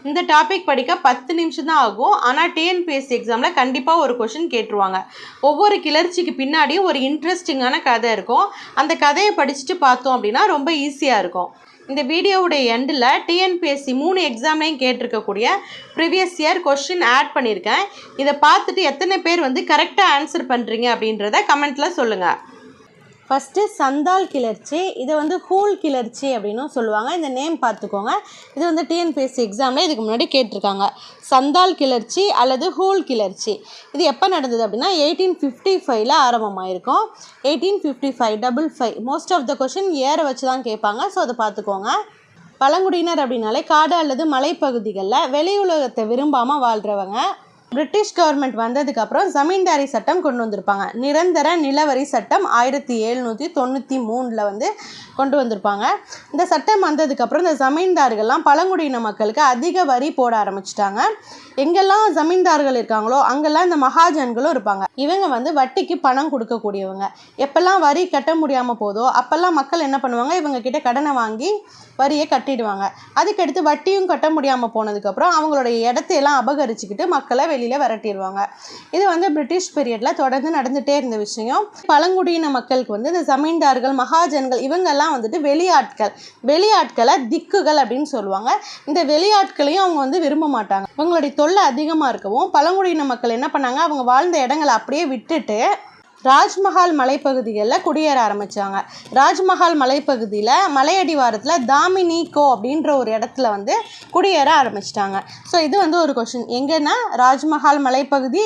இந்த டாபிக் படிக்க 10 நிமிஷம் தான் ஆகும். ஆனால் டிஎன்பிஎஸ்சி எக்ஸாமில் கண்டிப்பாக ஒரு கொஷின் கேட்டுருவாங்க. ஒவ்வொரு கிளர்ச்சிக்கு பின்னாடியும் ஒரு இன்ட்ரெஸ்டிங்கான கதை இருக்கும். அந்த கதையை படிச்சுட்டு பார்த்தோம் அப்படின்னா ரொம்ப ஈஸியாக இருக்கும். இந்த வீடியோவுடைய எண்டில் டிஎன்பிஎஸ்சி 3 எக்ஸாம்லையும் கேட்டிருக்கக்கூடிய ப்ரீவியஸ் இயர் கொஷின் ஆட் பண்ணியிருக்கேன். இதை பார்த்துட்டு எத்தனை பேர் கரெக்டாக ஆன்சர் பண்ணுறீங்க அப்படின்றத கமெண்ட்டில் சொல்லுங்கள். ஃபஸ்ட்டு சந்தால் கிளர்ச்சி, இதை ஹூல் கிளர்ச்சி அப்படின்னும் சொல்லுவாங்க. இந்த நேம் பார்த்துக்கோங்க. இது டிஎன்பிஎஸ்சி எக்ஸாமில் இதுக்கு முன்னாடி கேட்டிருக்காங்க. சந்தால் கிளர்ச்சி அல்லது ஹூல் கிளர்ச்சி இது எப்போ நடந்தது அப்படின்னா 1855 ஆரம்பமாயிருக்கும். 1855 மோஸ்ட் ஆஃப் த கொஷின் ஏரை வச்சு தான் கேட்பாங்க. ஸோ அதை பார்த்துக்கோங்க. பழங்குடியினர் அப்படின்னாலே காடு அல்லது மலைப்பகுதிகளில் வெளி உலகத்தை விரும்பாமல் வாழ்கிறவங்க. பிரிட்டிஷ் கவர்மெண்ட் வந்ததுக்கப்புறம் ஜமீன்தாரி சட்டம் கொண்டு வந்திருப்பாங்க. நிரந்தர நிலவரி சட்டம் 1793 கொண்டு வந்திருப்பாங்க. இந்த சட்டம் வந்ததுக்கப்புறம் இந்த ஜமீன்தார்கள்லாம் பழங்குடியின மக்களுக்கு அதிக வரி போட ஆரம்பிச்சிட்டாங்க. எங்கெல்லாம் ஜமீன்தார்கள் இருக்காங்களோ அங்கெல்லாம் இந்த மகாஜன்களும் இருப்பாங்க. இவங்க வட்டிக்கு பணம் கொடுக்கக்கூடியவங்க. எப்பெல்லாம் வரி கட்ட முடியாமல் போதோ அப்போல்லாம் மக்கள் என்ன பண்ணுவாங்க, இவங்க கிட்ட கடனை வாங்கி வரியை கட்டிடுவாங்க. அதுக்கடுத்து வட்டியும் கட்ட முடியாமல் போனதுக்கப்புறம் அவங்களுடைய இடத்தையெல்லாம் அபகரிச்சுக்கிட்டு மக்களை வெளியில் விரட்டிடுவாங்க. இது பிரிட்டிஷ் பீரியடில் தொடர்ந்து நடந்துகிட்டே இருந்த விஷயம். பழங்குடியின மக்களுக்கு இந்த ஜமீன்தார்கள் மகாஜன்கள் இவங்கெல்லாம் வெளியாட்களை திக்குகள் அப்படின்னு சொல்லுவாங்க. இந்த வெளியாட்களையும் அவங்க விரும்ப மாட்டாங்க. இவங்களுடைய தொல்லை அதிகமாக இருக்கவும் பழங்குடியின மக்கள் என்ன பண்ணாங்க, அவங்க வாழ்ந்த இடங்களை அப்படியே விட்டுட்டு ராஜ்மஹால் மலைப்பகுதிகளில் குடியேற ஆரம்பித்தாங்க. ராஜ்மஹால் மலைப்பகுதியில் மலையடிவாரத்தில் தாமினிகோ அப்படின்ற ஒரு இடத்துல குடியேற ஆரம்பிச்சிட்டாங்க. ஸோ இது ஒரு கொஷின். எங்கன்னா ராஜ்மஹால் மலைப்பகுதி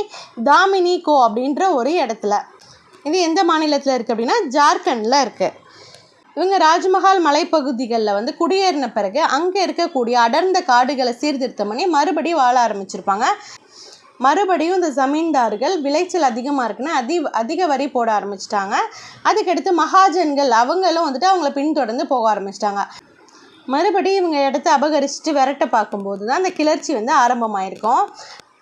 தாமினிகோ அப்படின்ற ஒரு இடத்துல. இது எந்த மாநிலத்தில் இருக்குது அப்படின்னா ஜார்க்கண்டில் இருக்குது. இவங்க ராஜ்மஹால் மலைப்பகுதிகளில் குடியேறின பிறகு அங்கே இருக்கக்கூடிய அடர்ந்த காடுகளை சீர்திருத்தம் பண்ணி மறுபடியும் வாழ ஆரம்பிச்சிருப்பாங்க. மறுபடியும் இந்த ஜமீன்தார்கள் விளைச்சல் அதிகமாக இருக்குன்னு அதிக வரி போட ஆரம்பிச்சிட்டாங்க. அதுக்கடுத்து மகாஜன்கள் அவங்களும் அவங்கள பின்தொடர்ந்து போக ஆரம்பிச்சிட்டாங்க. மறுபடியும் இவங்க இடத்த அபகரிச்சுட்டு விரட்ட பார்க்கும்போது தான் இந்த கிளர்ச்சி ஆரம்பமாயிருக்கும்.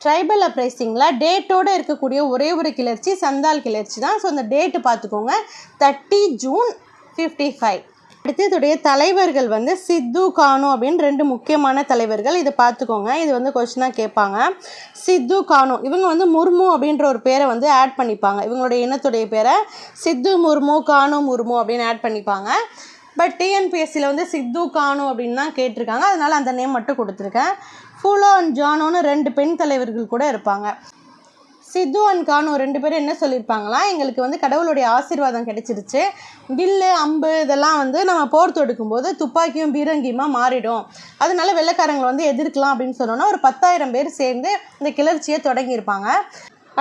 ட்ரைபல் அப்ரைசிங்கில் டேட்டோடு இருக்கக்கூடிய ஒரே ஒரு கிளர்ச்சி சந்தால் கிளர்ச்சி தான். ஸோ அந்த டேட்டு பார்த்துக்கோங்க, 30 ஜூன் 55. அடுத்து இதோடைய தலைவர்கள் சித்து கானு அப்படின்னு 2 முக்கியமான தலைவர்கள். இதை பார்த்துக்கோங்க. இது கொஸ்டினாக கேட்பாங்க. சித்து கானு இவங்க முர்மு அப்படின்ற ஒரு பேரை ஆட் பண்ணிப்பாங்க. இவங்களுடைய இனத்துடைய பேரை சித்து முர்மு கானு முர்மு அப்படின்னு ஆட் பண்ணிப்பாங்க. பட் டிஎன்பிஎஸ்சியில் சித்து கானு அப்படின்னு தான் கேட்டிருக்காங்க. அதனால் அந்த நேம் மட்டும் கொடுத்துருக்கேன். ஃபூலோ அண்ட் ஜானோன்னு 2 பெண் தலைவர்கள் கூட இருப்பாங்க. சித்து அண்ட் கானு 2 பேரும் என்ன சொல்லியிருப்பாங்களா, எங்களுக்கு கடவுளுடைய ஆசீர்வாதம் கிடைச்சிருச்சு. வில்லு அம்பு இதெல்லாம் நம்ம போர் தொடுக்கும்போது துப்பாக்கியும் பீரங்கியுமா மாறிடும். அதனால வெள்ளைக்காரங்களை எதிர்க்கலாம் அப்படின்னு சொன்னோன்னா ஒரு 10,000 பேர் சேர்ந்து இந்த கிளர்ச்சியை தொடங்கியிருப்பாங்க.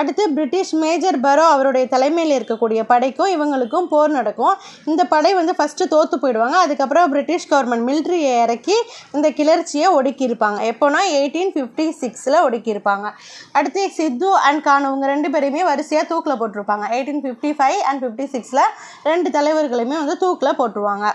அடுத்து பிரிட்டிஷ் மேஜர் பரோ அவருடைய தலைமையில் இருக்கக்கூடிய படைக்கும் இவங்களுக்கும் போர் நடக்கும். இந்த படை ஃபஸ்ட்டு தோற்று போயிடுவாங்க. அதுக்கப்புறம் பிரிட்டிஷ் கவர்மெண்ட் மிலிட்ரியை இறக்கி இந்த கிளர்ச்சியை ஒடுக்கியிருப்பாங்க. எப்போனா 1856 ஒடுக்கியிருப்பாங்க. அடுத்து சித்து அண்ட் கானு இவங்க 2 பேரையுமே வரிசையாக தூக்கில் போட்டிருப்பாங்க. 1855 and 56 2 தலைவர்களையுமே தூக்கில் போட்டுருவாங்க.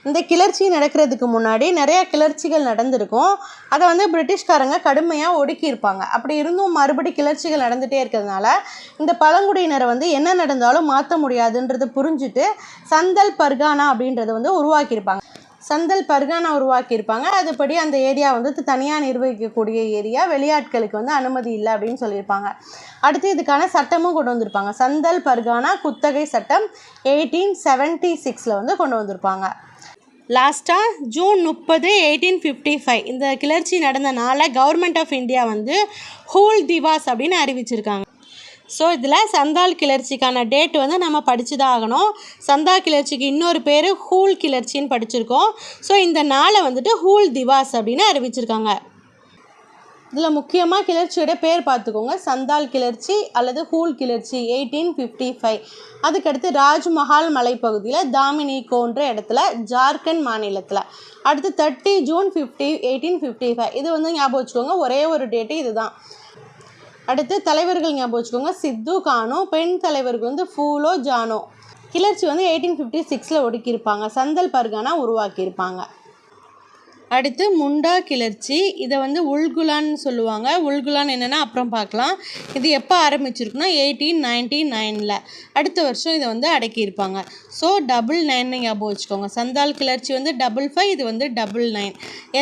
இந்த கிளர்ச்சி நடக்கிறதுக்கு முன்னாடி நிறையா கிளர்ச்சிகள் நடந்திருக்கும். அதை பிரிட்டிஷ்காரங்க கடுமையாக ஒடுக்கியிருப்பாங்க. அப்படி இருந்தும் மறுபடி கிளர்ச்சிகள் நடந்துகிட்டே இருக்கிறதுனால இந்த பழங்குடியினரை என்ன நடந்தாலும் மாற்ற முடியாதுன்றது புரிஞ்சுட்டு சந்தல் பர்கானா அப்படின்றத உருவாக்கியிருப்பாங்க. சந்தல் பர்கானா உருவாக்கியிருப்பாங்க. அதுபடி அந்த ஏரியா தனியாக நிர்வகிக்கக்கூடிய ஏரியா, வெளியாட்களுக்கு அனுமதி இல்லை அப்படின்னு சொல்லியிருப்பாங்க. அடுத்து இதுக்கான சட்டமும் கொண்டு வந்திருப்பாங்க. சந்தல் பர்கானா குத்தகை சட்டம் 1876 கொண்டு வந்திருப்பாங்க. லாஸ்ட்டாக ஜூன் 30, 1855 இந்த கிளர்ச்சி நடந்த நாளை government of India Hul Diwas அப்படின்னு அறிவிச்சிருக்காங்க. ஸோ இதில் சந்தால் கிளர்ச்சிக்கான டேட் நம்ம படித்து தான் ஆகணும். சந்தால் கிளர்ச்சிக்கு இன்னொரு பேர் ஹூல் கிளர்ச்சின்னு படிச்சிருக்கோம். ஸோ இந்த நாளை ஹூல் திவாஸ் அப்படின்னு அறிவிச்சிருக்காங்க. இதில் முக்கியமாக கிளர்ச்சியோட பேர் பார்த்துக்கோங்க. சந்தால் கிளர்ச்சி அல்லது ஹூல் கிளர்ச்சி 1855. அதுக்கடுத்து ராஜ்மஹால் மலைப்பகுதியில் தாமினிகோன்ற இடத்துல ஜார்க்கண்ட் மாநிலத்தில். அடுத்து 30 ஜூன் 1855 இது ஞாபகம் வச்சுக்கோங்க. ஒரே ஒரு டேட்டு இதுதான். அடுத்து தலைவர்கள் ஞாபகம் வச்சுக்கோங்க. சித்து கானு. பெண் தலைவர்கள் ஃபூலோ ஜானோ. கிளர்ச்சி 1856 ஒடுக்கியிருப்பாங்க. சந்தல் பர்கானா உருவாக்கியிருப்பாங்க. அடுத்து முண்டா கிளர்ச்சி. இதை வந்து உல்குலான்னு சொல்லுவாங்க. உல்குலான் என்னென்னா அப்புறம் பார்க்கலாம். இது எப்போ ஆரம்பிச்சிருக்குன்னா 1899. அடுத்த வருஷம் இதை வந்து அடக்கியிருப்பாங்க. ஸோ 99 ஞாபகம் வச்சுக்கோங்க. சந்தால் கிளர்ச்சி வந்து 55, இது வந்து 99.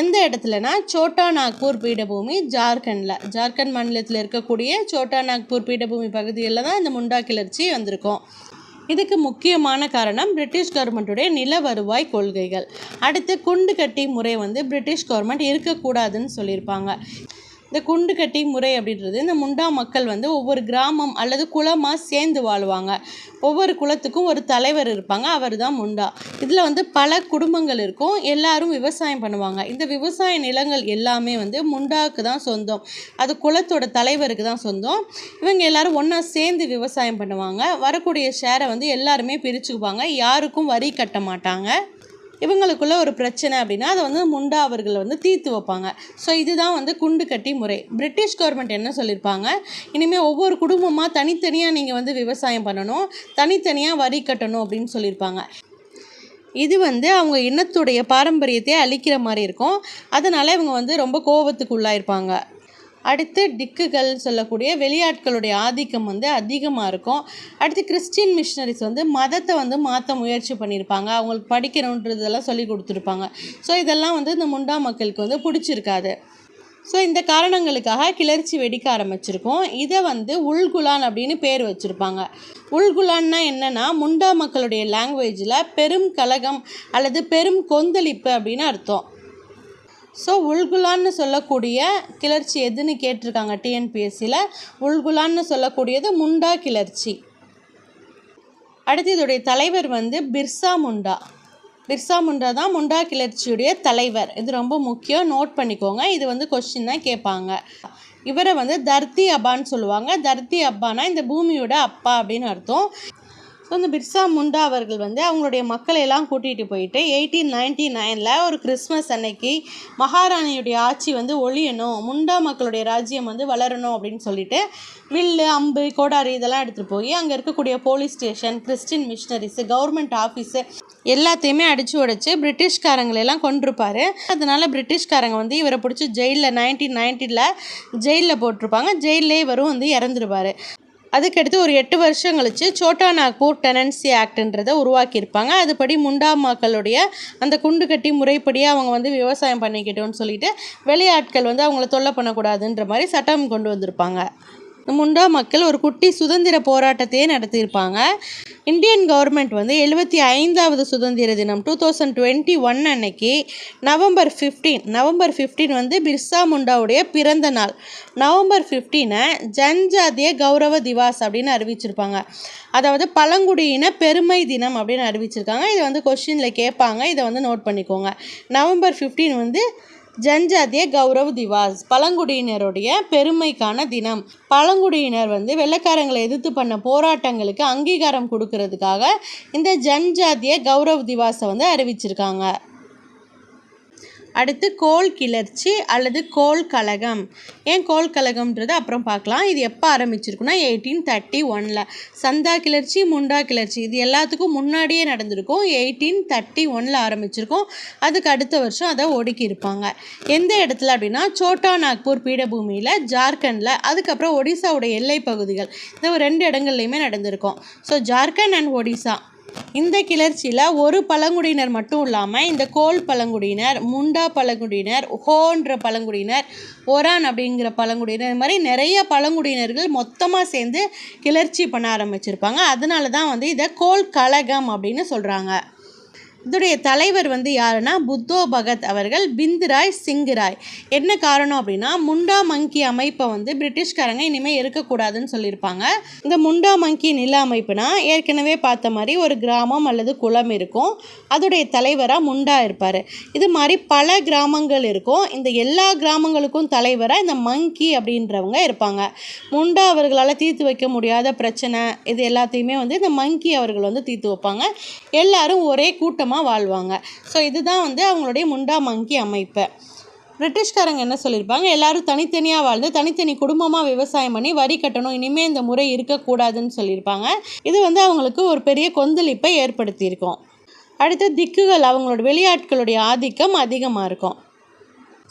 எந்த இடத்துலனா சோட்டா நாக்பூர் பீடபூமி, ஜார்க்கண்ட் மாநிலத்தில் இருக்கக்கூடிய சோட்டா நாக்பூர் பீடபூமி பகுதிகளில் தான் இந்த முண்டா கிளர்ச்சி வந்திருக்கும். இதுக்கு முக்கியமான காரணம் பிரிட்டிஷ் கவர்மெண்ட்டுடைய நில வருவாய் கொள்கைகள். அடுத்து குண்டு கட்டி முறை வந்து பிரிட்டிஷ் கவர்மெண்ட் இருக்கக்கூடாதுன்னு சொல்லியிருப்பாங்க. இந்த குண்டு கட்டி முறை அப்படின்றது இந்த முண்டா மக்கள் வந்து ஒவ்வொரு கிராமம் அல்லது குலமாக சேர்ந்து வாழ்வாங்க. ஒவ்வொரு குலத்துக்கும் ஒரு தலைவர் இருப்பாங்க, அவர் தான் முண்டா. இதில் வந்து பல குடும்பங்கள் இருக்கும், எல்லாரும் விவசாயம் பண்ணுவாங்க. இந்த விவசாய நிலங்கள் எல்லாமே வந்து முண்டாவுக்கு தான் சொந்தம், அது குலத்தோட தலைவருக்கு தான் சொந்தம். இவங்க எல்லாரும் ஒன்றா சேர்ந்து விவசாயம் பண்ணுவாங்க. வரக்கூடிய ஷேரை வந்து எல்லாருமே பிரிச்சுக்குவாங்க, யாருக்கும் வரி கட்ட மாட்டாங்க. இவங்களுக்குள்ள ஒரு பிரச்சனை அப்படின்னா அதை வந்து முண்டா அவர்கள் வந்து தீர்த்து வைப்பாங்க. ஸோ இதுதான் வந்து குண்டு கட்டி முறை. பிரிட்டிஷ் கவர்மெண்ட் என்ன சொல்லியிருப்பாங்க, இனிமேல் ஒவ்வொரு குடும்பமாக தனித்தனியாக நீங்கள் வந்து விவசாயம் பண்ணணும், தனித்தனியாக வரி கட்டணும் அப்படின்னு சொல்லியிருப்பாங்க. இது வந்து அவங்க இனத்துடைய பாரம்பரியத்தை அழிக்கிற மாதிரி இருக்கும். அதனால் இவங்க வந்து ரொம்ப கோபத்துக்கு உள்ளாயிருப்பாங்க. அடுத்து டிக்குகள் சொல்லக்கூடிய வெளியாட்களுடைய ஆதிக்கம் வந்து அதிகமாக இருக்கும். அடுத்து கிறிஸ்டின் மிஷனரிஸ் வந்து மதத்தை வந்து மாற்ற முயற்சி பண்ணியிருப்பாங்க, அவங்களுக்கு படிக்கணுன்றதெல்லாம் சொல்லி கொடுத்துருப்பாங்க. ஸோ இதெல்லாம் வந்து இந்த முண்டா மக்களுக்கு வந்து பிடிச்சிருக்காது. ஸோ இந்த காரணங்களுக்காக கிளர்ச்சி வெடிக்க ஆரம்பிச்சிருக்கும். இதை வந்து உல்குலான் அப்படின்னு பேர் வச்சுருப்பாங்க. உல்குலான்னா என்னென்னா முண்டா மக்களுடைய லாங்குவேஜில் பெரும் கலகம் அல்லது பெரும் கொந்தளிப்பு அப்படின்னு அர்த்தம். ஸோ உல்குலான்னு சொல்லக்கூடிய கிளர்ச்சி எதுன்னு கேட்டிருக்காங்க டிஎன்பிஎஸ்சியில். உல்குலான்னு சொல்லக்கூடியது முண்டா கிளர்ச்சி. அடுத்து இதோடைய தலைவர் வந்து பிர்சா முண்டா. பிர்சா முண்டா தான் முண்டா கிளர்ச்சியுடைய தலைவர். இது ரொம்ப முக்கியம், நோட் பண்ணிக்கோங்க. இது வந்து கொஸ்டின் தான் கேட்பாங்க. இவரை வந்து தர்த்தி அப்பான்னு சொல்லுவாங்க. தர்த்தி அப்பானா இந்த பூமியோட அப்பா அப்படின்னு அர்த்தம். ஸோ இந்த பிர்சா முண்டா அவர்கள் வந்து அவங்களுடைய மக்களை எல்லாம் கூட்டிகிட்டு போயிட்டு 1899 ஒரு கிறிஸ்மஸ் அன்னைக்கு மகாராணியுடைய ஆட்சி வந்து ஒழியணும், முண்டா மக்களுடைய ராஜ்யம் வந்து வளரணும் அப்படின்னு சொல்லிட்டு வில்லு, அம்பு, கோடாரி இதெல்லாம் எடுத்துகிட்டு போய் அங்கே இருக்கக்கூடிய police station, Christian missionaries, government office எல்லாத்தையுமே அடித்து உடைச்சி பிரிட்டிஷ்காரங்களெல்லாம் கொண்டிருப்பார். அதனால் பிரிட்டிஷ்காரங்க வந்து இவரை பிடிச்சி ஜெயிலில் 1990 ஜெயிலில் போட்டிருப்பாங்க. ஜெயிலே இவரும் வந்து இறந்துருவார். அதுக்கடுத்து ஒரு 8 வருஷம் கழிச்சு சோட்டா நாக்பூர் டெனன்சி ஆக்ட்ன்றதை உருவாக்கியிருப்பாங்க. அதுபடி முண்டா மக்களுடைய அந்த குண்டு கட்டி முறைப்படியே அவங்க வந்து விவசாயம் பண்ணிக்கிட்டோன்னு சொல்லிட்டு வெளியாட்கள் வந்து அவங்கள தொல்லை பண்ணக்கூடாதுன்ற மாதிரி சட்டம் கொண்டு வந்திருப்பாங்க. முண்டா மக்கள் ஒரு குட்டி சுதந்திர போராட்டத்தையே நடத்தியிருப்பாங்க. இந்தியன் கவர்மெண்ட் வந்து 75வது சுதந்திர தினம் 2021 அன்னைக்கு நவம்பர் 15 வந்து பிர்சா முண்டாவுடைய பிறந்த நாள். நவம்பர் 15 ஜன்ஜாதிய கௌரவ திவாஸ் அப்படின்னு அறிவிச்சிருப்பாங்க. அதாவது பழங்குடியின பெருமை தினம் அப்படின்னு அறிவிச்சிருக்காங்க. இதை வந்து கொஸ்டினில் கேட்பாங்க, இதை வந்து நோட் பண்ணிக்கோங்க. நவம்பர் 15 வந்து ஜன்ஜாதிய கௌரவ் திவாஸ், பழங்குடியினருடைய பெருமைக்கான தினம். பழங்குடியினர் வந்து வெள்ளைக்காரங்களை எதிர்த்து பண்ண போராட்டங்களுக்கு அங்கீகாரம் கொடுக்கறதுக்காக இந்த ஜன்ஜாதிய கௌரவ் திவாஸை வந்து அறிவிச்சிருக்காங்க. அடுத்து கோல் கிளர்ச்சி அல்லது கோல் கழகம். ஏன் கோல் கழகம்ன்றது அப்புறம் பார்க்கலாம். இது எப்போ ஆரம்பிச்சிருக்குன்னா 1831. சந்தா கிளர்ச்சி, முண்டா கிளர்ச்சி இது எல்லாத்துக்கும் முன்னாடியே நடந்திருக்கும். 1831 ஆரம்பிச்சிருக்கும். அதுக்கு அடுத்த வருஷம் அதை ஒடுக்கியிருப்பாங்க. எந்த இடத்துல அப்படின்னா சோட்டா நாக்பூர் பீடபூமியில், ஜார்க்கண்டில், அதுக்கப்புறம் ஒடிசாவுடைய எல்லை பகுதிகள், இந்த 2 இடங்கள்லையுமே நடந்திருக்கும். ஸோ ஜார்க்கண்ட் அண்ட் ஒடிசா இந்த கிளர்ச்சியில் ஒரு பழங்குடியினர் மட்டும் இல்லாமல் இந்த கோல் பழங்குடியினர், முண்டா பழங்குடியினர், ஹோன்ற பழங்குடியினர், ஒரான் அப்படிங்கிற பழங்குடியினர், இது மாதிரி நிறைய பழங்குடியினர்கள் மொத்தமாக சேர்ந்து கிளர்ச்சி பண்ண ஆரம்பிச்சிருப்பாங்க. அதனால தான் வந்து இதை கோல் கழகம் அப்படின்னு சொல்கிறாங்க. இதோடைய தலைவர் வந்து யாருன்னா புத்தோ பகத் அவர்கள், பிந்துராய் சிங்கராய். என்ன காரணம் அப்படின்னா முண்டா மங்கி அமைப்பை வந்து பிரிட்டிஷ்காரங்க இனிமேல் இருக்கக்கூடாதுன்னு சொல்லியிருப்பாங்க. இந்த முண்டா மங்கி நில அமைப்புனா ஏற்கனவே பார்த்த மாதிரி ஒரு கிராமம் அல்லது குளம் இருக்கும், அதோடைய தலைவராக முண்டா இருப்பார். இது மாதிரி பல கிராமங்கள் இருக்கும். இந்த எல்லா கிராமங்களுக்கும் தலைவராக இந்த மங்கி அப்படின்றவங்க இருப்பாங்க. முண்டா அவர்களால் தீர்த்து வைக்க முடியாத பிரச்சனை இது எல்லாத்தையுமே வந்து இந்த மங்கி அவர்கள் வந்து தீர்த்து வைப்பாங்க. எல்லாரும் ஒரே கூட்டமாக வாழ்வாங்க. ஸோ இதுதான் வந்து அவங்களுடைய முண்டா மங்கி அமைப்பு. பிரிட்டிஷ்காரங்க என்ன சொல்லியிருப்பாங்க, எல்லாரும் தனித்தனியாக வாழ்ந்து தனித்தனி குடும்பமாக விவசாயம் பண்ணி வரி கட்டணும், இனிமேல் இந்த முறை இருக்கக்கூடாதுன்னு சொல்லியிருப்பாங்க. இது வந்து அவங்களுக்கு ஒரு பெரிய கொந்தளிப்பை ஏற்படுத்தியிருக்கும். அடுத்து திக்குகள், அவங்களோட வெளியாட்களுடைய ஆதிக்கம் அதிகமாக இருக்கும்.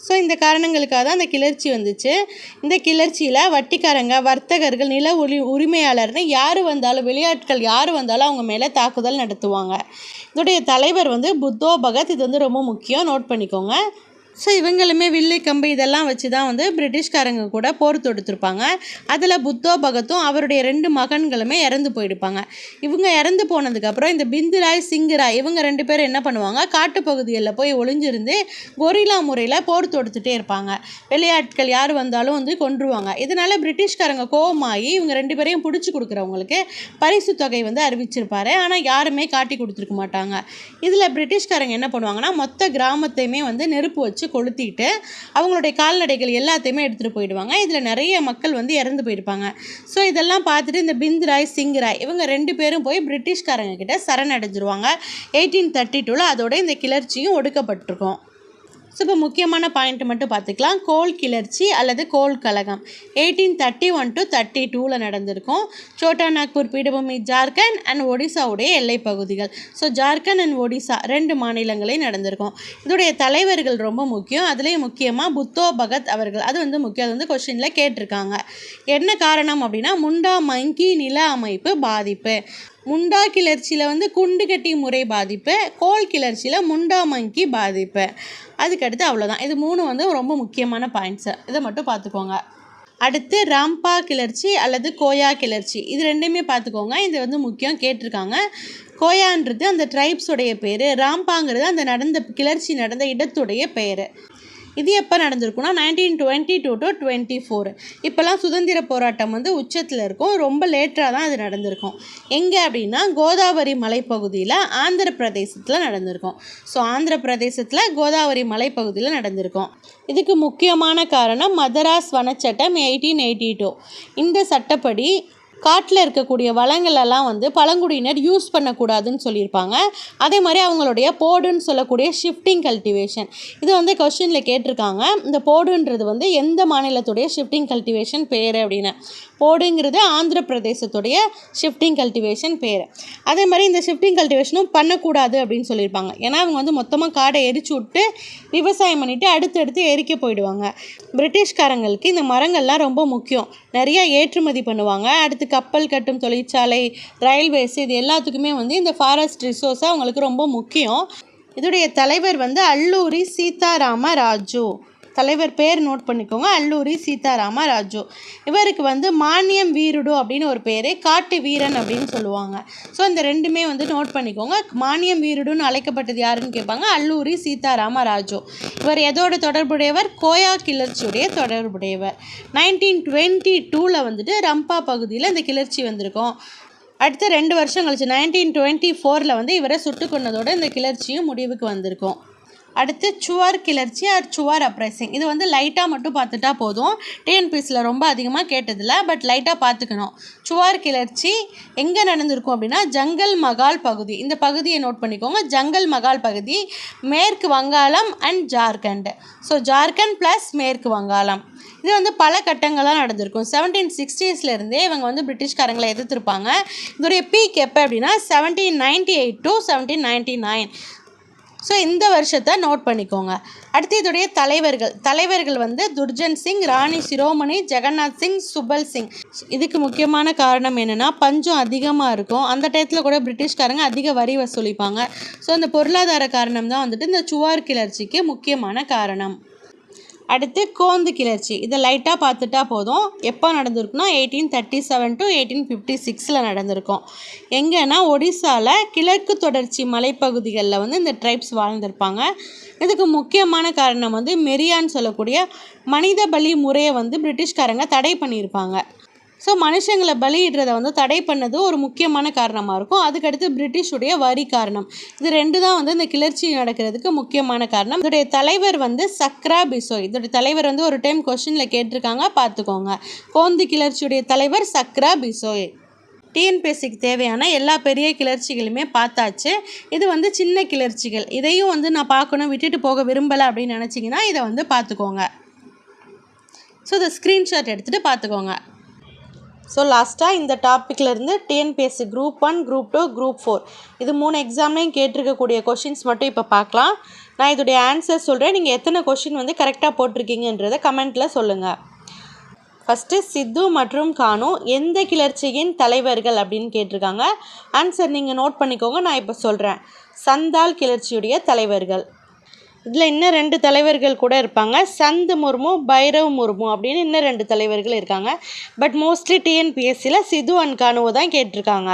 ஸோ இந்த காரணங்களுக்காக தான் அந்த கிளர்ச்சி வந்துச்சு. இந்த கிளர்ச்சியில் வட்டிக்காரங்க, வர்த்தகர்கள், நில உரிமையாளர்னு யார் வந்தாலும், வெளியாட்கள் யார் வந்தாலும் அவங்க மேலே தாக்குதல் நடத்துவாங்க. இதோடைய தலைவர் வந்து புத்தோ பகத். இது வந்து ரொம்ப முக்கியம், நோட் பண்ணிக்கோங்க. ஸோ இவங்களுமே வில்லு கம்பு இதெல்லாம் வச்சு தான் வந்து பிரிட்டிஷ்காரங்க கூட போர் தொடுத்துருப்பாங்க. அதில் புத்தோ பகத்தும் அவருடைய 2 மகன்களுமே இறந்து போயிடுப்பாங்க. இவங்க இறந்து போனதுக்கப்புறம் இந்த பிந்துராய், சிங்கராய் இவங்க 2 பேரும் என்ன பண்ணுவாங்க, காட்டுப்பகுதிகளில் போய் ஒளிஞ்சிருந்து கொரில்லா முறையில் போர் தொடுத்துட்டே இருப்பாங்க. வெளியாட்கள் யார் வந்தாலும் வந்து கொன்றுவாங்க. இதனால் பிரிட்டிஷ்காரங்க கோவமாகி இவங்க 2 பேரையும் பிடிச்சி கொடுக்குறவங்களுக்கு பரிசு தொகை வந்து அறிவிச்சிருப்பாரு. ஆனால் யாருமே காட்டி கொடுத்துருக்க மாட்டாங்க. இதில் பிரிட்டிஷ்காரங்க என்ன பண்ணுவாங்கன்னா, மொத்த கிராமத்தையுமே வந்து நெருப்பு வச்சு கொளுத்திட்டு அவங்களுடைய கால்நடைகள் எல்லாத்தையுமே எடுத்துகிட்டு போயிடுவாங்க. இதில் நிறைய மக்கள் வந்து இறந்து போயிருப்பாங்க. ஸோ இதெல்லாம் பார்த்துட்டு இந்த பிந்துராய், சிங்கராய் இவங்க 2 பேரும் போய் பிரிட்டிஷ்காரங்க கிட்ட சரணடைஞ்சிருவாங்க. 1832 அதோட இந்த கிளர்ச்சியும் ஒடுக்கப்பட்டிருக்கும். ஸோ இப்போ முக்கியமான பாயிண்ட் மட்டும் பார்த்துக்கலாம். கோல் கிளர்ச்சி அல்லது கோல் கலகம் 1831 to 32 நடந்திருக்கும். சோட்டா நாக்பூர் பீடபூமி ஜார்க்கண்ட் அண்ட் ஒடிசாவுடைய எல்லை பகுதிகள். ஸோ ஜார்க்கண்ட் அண்ட் ஒடிசா 2 மாநிலங்களையும் நடந்திருக்கும். இதோடைய தலைவர்கள் ரொம்ப முக்கியம். அதுலேயும் முக்கியமாக புத்தோ பகத் அவர்கள், அது வந்து முக்கியம். அது வந்து கொஸ்டினில் கேட்டிருக்காங்க. என்ன காரணம் அப்படின்னா, முண்டா மங்கி நில அமைப்பு பாதிப்பு. முண்டா கிளர்ச்சியில் வந்து குண்டு கட்டி முறை பாதிப்பு, கோல் கிளர்ச்சியில் முண்டா மங்கி பாதிப்பு. அதுக்கடுத்து அவ்வளோதான். இது 3 வந்து ரொம்ப முக்கியமான பாயிண்ட்ஸு, இதை மட்டும் பார்த்துக்கோங்க. அடுத்து ராம்பா கிளர்ச்சி அல்லது கோயா கிளர்ச்சி, இது 2மே பார்த்துக்கோங்க. இது வந்து முக்கியம், கேட்டிருக்காங்க. கோயான்றது அந்த ட்ரைப்ஸுடைய பேர், ராம்பாங்கிறது அந்த கிளர்ச்சி நடந்த இடத்துடைய பெயர். இது எப்போ நடந்திருக்குன்னா 1922 to 24. இப்போல்லாம் சுதந்திர போராட்டம் வந்து உச்சத்தில் இருக்கும். ரொம்ப லேட்டாக தான் அது நடந்திருக்கும். எங்கே அப்படின்னா கோதாவரி மலைப்பகுதியில் ஆந்திர பிரதேசத்தில் நடந்திருக்கும். ஸோ ஆந்திர பிரதேசத்தில் கோதாவரி மலைப்பகுதியில் நடந்திருக்கும். இதுக்கு முக்கியமான காரணம் மதராஸ் வனச்சட்டம் 1882. இந்த சட்டப்படி காட்டில் இருக்கக்கூடிய வளங்களெல்லாம் வந்து பழங்குடியினர் யூஸ் பண்ணக்கூடாதுன்னு சொல்லியிருப்பாங்க. அதே மாதிரி அவங்களுடைய போடுன்னு சொல்லக்கூடிய ஷிஃப்டிங் கல்டிவேஷன், இது வந்து கொஸ்டினில் கேட்டிருக்காங்க. இந்த போடுன்றது வந்து எந்த மாநிலத்துடைய ஷிஃப்டிங் கல்டிவேஷன் பேர் அப்படின்னு. போடுங்கிறது ஆந்திர பிரதேசத்துடைய ஷிஃப்டிங் கல்டிவேஷன் பேர். அதே மாதிரி இந்த ஷிஃப்டிங் கல்டிவேஷனும் பண்ணக்கூடாது அப்படின்னு சொல்லியிருப்பாங்க. ஏன்னா அவங்க வந்து மொத்தமாக காடை எரிச்சு விட்டு விவசாயம் பண்ணிவிட்டு அடுத்தடுத்து எரிக்க போயிடுவாங்க. பிரிட்டிஷ்காரங்களுக்கு இந்த மரங்கள்லாம் ரொம்ப முக்கியம். நிறையா ஏற்றுமதி பண்ணுவாங்க. அடுத்து கப்பல் கட்டும் தொழிற்சாலை, ரயில்வேஸ், இது எல்லாத்துக்குமே வந்து இந்த ஃபாரஸ்ட் ரிசோர்ஸ் அவங்களுக்கு ரொம்ப முக்கியம். இதோடைய தலைவர் வந்து அல்லூரி சீதாராம ராஜு. தலைவர் பேர் நோட் பண்ணிக்கோங்க, அல்லூரி சீதாராம ராஜு. இவருக்கு வந்து மானியம் வீருடு அப்படின்னு ஒரு பேர், காட்டு வீரன் அப்படின்னு சொல்லுவாங்க. ஸோ இந்த 2மே வந்து நோட் பண்ணிக்கோங்க. மானியம் வீருடுன்னு அழைக்கப்பட்டது யாருன்னு கேட்பாங்க, அல்லூரி சீதாராம ராஜு. இவர் எதோட தொடர்புடையவர், கோயா கிளர்ச்சியுடைய தொடர்புடையவர். 1922 வந்துட்டு ரம்பா பகுதியில் இந்த கிளர்ச்சி வந்திருக்கும். அடுத்த 2 வருஷம் கழிச்சு 1924 வந்து இவரை சுட்டு கொன்னதோடு இந்த கிளர்ச்சியும் முடிவுக்கு வந்திருக்கும். அடுத்து சுவார் கிளர்ச்சி ஆர் சுவார் அப்ரைசிங், இது வந்து லைட்டாக மட்டும் பார்த்துட்டா போதும். டிஎன்பிஎஸ்சியில் ரொம்ப அதிகமாக கேட்டதில்லை, பட் லைட்டாக பார்த்துக்கணும். சுவார் கிளர்ச்சி எங்கே நடந்திருக்கும் அப்படின்னா ஜங்கல் மகால் பகுதி. இந்த பகுதியை நோட் பண்ணிக்கோங்க. ஜங்கல் மகால் பகுதி மேற்கு வங்காளம் and Jharkhand. So Jharkhand plus மேற்கு வங்காளம். இது வந்து பல கட்டங்களாக நடந்திருக்கும். 1760s இவங்க வந்து பிரிட்டிஷ்காரங்களை எதிர்த்திருப்பாங்க. இதோடைய பீக் எப்போ அப்படின்னா 1798 to 1799. ஸோ இந்த வருஷத்தை நோட் பண்ணிக்கோங்க. அடுத்து இதோடைய தலைவர்கள் வந்து துர்ஜன் சிங், ராணி சிரோமணி, ஜெகநாத் சிங், சுபல் சிங். இதுக்கு முக்கியமான காரணம் என்னென்னா பஞ்சம் அதிகமாக இருக்கும். அந்த டயத்தில் கூட பிரிட்டிஷ்காரங்க அதிக வரி வசூலிப்பாங்க. ஸோ அந்த பொருளாதார காரணம் தான் வந்துட்டு இந்த சுவார் கிளர்ச்சிக்கு முக்கியமான காரணம். அடுத்து கோந்து கிளர்ச்சி, இதை லைட்டாக பார்த்துட்டா போதும். எப்போ நடந்திருக்குன்னா 1837 to 1856 நடந்திருக்கும். எங்கன்னா ஒடிசாவில் கிழக்கு தொடர்ச்சி மலைப்பகுதிகளில் வந்து இந்த ட்ரைப்ஸ் வாழ்ந்திருப்பாங்க. இதுக்கு முக்கியமான காரணம் வந்து மெரியான்னு சொல்லக்கூடிய மனித பலி முறையை வந்து பிரிட்டிஷ்காரங்க தடை பண்ணியிருப்பாங்க. ஸோ மனுஷங்களை பலியிடுறதை வந்து தடை பண்ணது ஒரு முக்கியமான காரணமாக இருக்கும். அதுக்கடுத்து பிரிட்டிஷுடைய வரி காரணம். இது 2 தான் வந்து இந்த கிளர்ச்சி நடக்கிறதுக்கு முக்கியமான காரணம். இதோடைய தலைவர் வந்து சக்ரா பிசோய். இதோடைய தலைவர் வந்து ஒரு டைம் கொஸ்டினில் கேட்டிருக்காங்க, பார்த்துக்கோங்க. கோந்து கிளர்ச்சியுடைய தலைவர் சக்ரா பிசோய். டிஎன்பிஎஸ்சிக்கு தேவையான எல்லா பெரிய கிளர்ச்சிகளுமே பார்த்தாச்சு. இது வந்து சின்ன கிளர்ச்சிகள். இதையும் வந்து நான் பார்க்கணும், விட்டுட்டு போக விரும்பலை அப்படின்னு நினச்சிங்கன்னா இதை வந்து பார்த்துக்கோங்க. ஸோ இதை ஸ்க்ரீன்ஷாட் எடுத்துகிட்டு பார்த்துக்கோங்க. ஸோ லாஸ்ட்டாக இந்த டாப்பிக்லேருந்து டிஎன்பிஎஸ்சி குரூப் 1, குரூப் 2, குரூப் 4 இது 3 எக்ஸாம்லையும் கேட்டிருக்கக்கூடிய கொஷின்ஸ் மட்டும் இப்போ பார்க்கலாம். நான் இதோடைய ஆன்சர் சொல்கிறேன், நீங்கள் எத்தனை கொஷின் வந்து கரெக்டாக போட்டிருக்கீங்கன்றதை கமெண்ட்டில் சொல்லுங்கள். ஃபஸ்ட்டு சித்து மற்றும் கானு எந்த கிளர்ச்சியின் தலைவர்கள் அப்படின்னு கேட்டிருக்காங்க. ஆன்சர் நீங்கள் நோட் பண்ணிக்கோங்க, நான் இப்போ சொல்கிறேன். சந்தால் கிளர்ச்சியுடைய தலைவர்கள். இதில் இன்னும் 2 தலைவர்கள் கூட இருப்பாங்க. சந்த் முர்மு, பைரவ் முர்மு அப்படின்னு இன்னும் 2 தலைவர்கள் இருக்காங்க. பட் மோஸ்ட்லி டிஎன்பிஎஸ்சியில் சித்து அண்ட் கானுவை தான் கேட்டிருக்காங்க.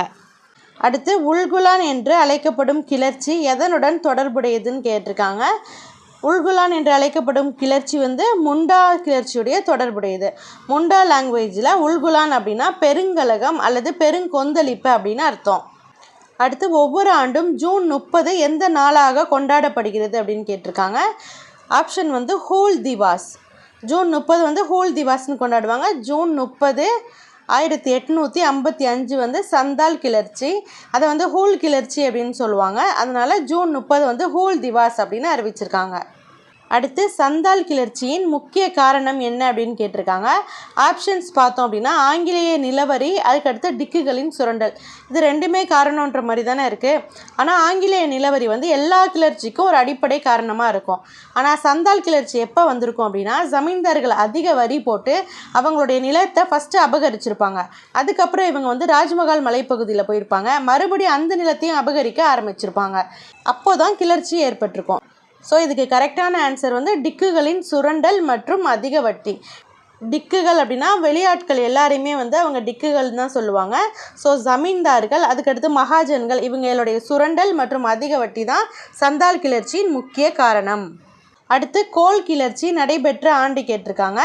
அடுத்து உல்குலான் என்று அழைக்கப்படும் கிளர்ச்சி எதனுடன் தொடர்புடையதுன்னு கேட்டிருக்காங்க. உல்குலான் என்று அழைக்கப்படும் கிளர்ச்சி வந்து முண்டா கிளர்ச்சியுடைய தொடர்புடையது. முண்டா லாங்குவேஜில் உல்குலான் அப்படின்னா பெருங்கலகம் அல்லது பெருங்கொந்தளிப்பு அப்படின்னு அர்த்தம். அடுத்து ஒவ்வொரு ஆண்டும் ஜூன் 30 எந்த நாளாக கொண்டாடப்படுகிறது அப்படின்னு கேட்டிருக்காங்க. ஆப்ஷன் வந்து ஹூல் திவாஸ். ஜூன் 30 வந்து ஹூல் திவாஸ்னு கொண்டாடுவாங்க. ஜூன் 30 1855 வந்து சந்தால் கிளர்ச்சி, அதை வந்து ஹூல் கிளர்ச்சி அப்படின்னு சொல்லுவாங்க. அதனால் ஜூன் 30 வந்து ஹூல் திவாஸ் அப்படின்னு அறிவிச்சிருக்காங்க. அடுத்து சந்தால் கிளர்ச்சியின் முக்கிய காரணம் என்ன அப்படின்னு கேட்டிருக்காங்க. ஆப்ஷன்ஸ் பார்த்தோம் அப்படின்னா ஆங்கிலேய நிலவரி, அதுக்கடுத்து டிக்குகளின் சுரண்டல். இது 2மே காரணன்ற மாதிரி தானே இருக்குது. ஆனால் ஆங்கிலேய நிலவரி வந்து எல்லா கிளர்ச்சிக்கும் ஒரு அடிப்படை காரணமாக இருக்கும். ஆனால் சந்தால் கிளர்ச்சி எப்போ வந்திருக்கும் அப்படின்னா ஜமீன்தார்கள் அதிக வரி போட்டு அவங்களுடைய நிலத்தை ஃபஸ்ட்டு அபகரிச்சிருப்பாங்க. அதுக்கப்புறம் இவங்க வந்து ராஜ்மஹால் மலைப்பகுதியில் போயிருப்பாங்க. மறுபடியும் அந்த நிலத்தையும் அபகரிக்க ஆரம்பிச்சிருப்பாங்க. அப்போ தான் கிளர்ச்சி ஏற்பட்டிருக்கும். ஸோ இதுக்கு கரெக்டான ஆன்சர் வந்து டிக்குகளின் சுரண்டல் மற்றும் அதிக வட்டி. டிக்குகள் அப்படின்னா வெளியாட்கள் எல்லாரையுமே வந்து அவங்க டிக்குகள் தான் சொல்லுவாங்க. ஸோ ஜமீன்தார்கள், அதுக்கடுத்து மகாஜன்கள், இவங்களுடைய சுரண்டல் மற்றும் அதிக வட்டி தான் சந்தால் கிளர்ச்சியின் முக்கிய காரணம். அடுத்து கோல் கிளர்ச்சி நடைபெற்ற ஆண்டு கேட்டிருக்காங்க.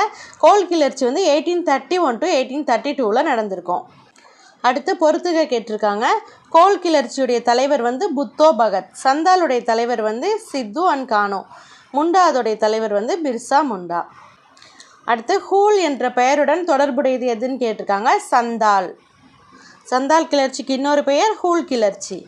கோல் கிளர்ச்சி வந்து 1831 to 1832 நடந்திருக்கும். அடுத்து பொறுத்துக கேட்டிருக்காங்க. கோல் கிளர்ச்சியுடைய தலைவர் வந்து புத்தோ பகத். சந்தாலுடைய தலைவர் வந்து சித்து அண்ட் கானு. முண்டாதுடைய தலைவர் வந்து பிர்சா முண்டா. அடுத்து ஹூல் என்ற பெயருடன் தொடர்புடையது எதுன்னு கேட்டிருக்காங்க. சந்தால். சந்தால் கிளர்ச்சிக்கு இன்னொரு பெயர் ஹூல் கிளர்ச்சி.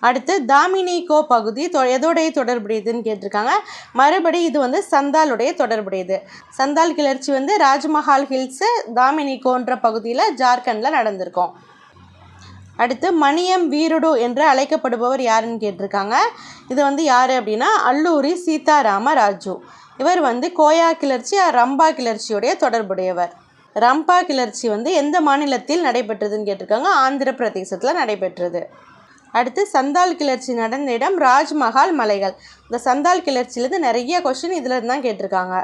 அடுத்து தாமினிகோ பகுதி எதோடைய தொடர்புடையதுன்னு கேட்டிருக்காங்க. மறுபடி இது வந்து சந்தாலுடைய தொடர்புடையது. சந்தால் கிளர்ச்சி வந்து ராஜ்மஹால் ஹில்ஸு தாமினிகோன்ற பகுதியில் ஜார்க்கண்டில் நடந்திருக்கும். அடுத்து மணியம் வீருடு என்று அழைக்கப்படுபவர் யாருன்னு கேட்டிருக்காங்க. இது வந்து யார் அப்படின்னா அல்லூரி சீதாராம ராஜு. இவர் வந்து கோயா கிளர்ச்சி ரம்பா கிளர்ச்சியுடைய தொடர்புடையவர். ரம்பா கிளர்ச்சி வந்து எந்த மாநிலத்தில் நடைபெற்றதுன்னு கேட்டிருக்காங்க. ஆந்திர பிரதேசத்தில் நடைபெற்றது. அடுத்து சந்தால் கிளர்ச்சி நடந்த இடம் ராஜ்மஹால் மலைகள். இந்த சந்தால் கிளர்ச்சியிலேருந்து நிறைய கொஸ்டின் இதில் தான் கேட்டிருக்காங்க.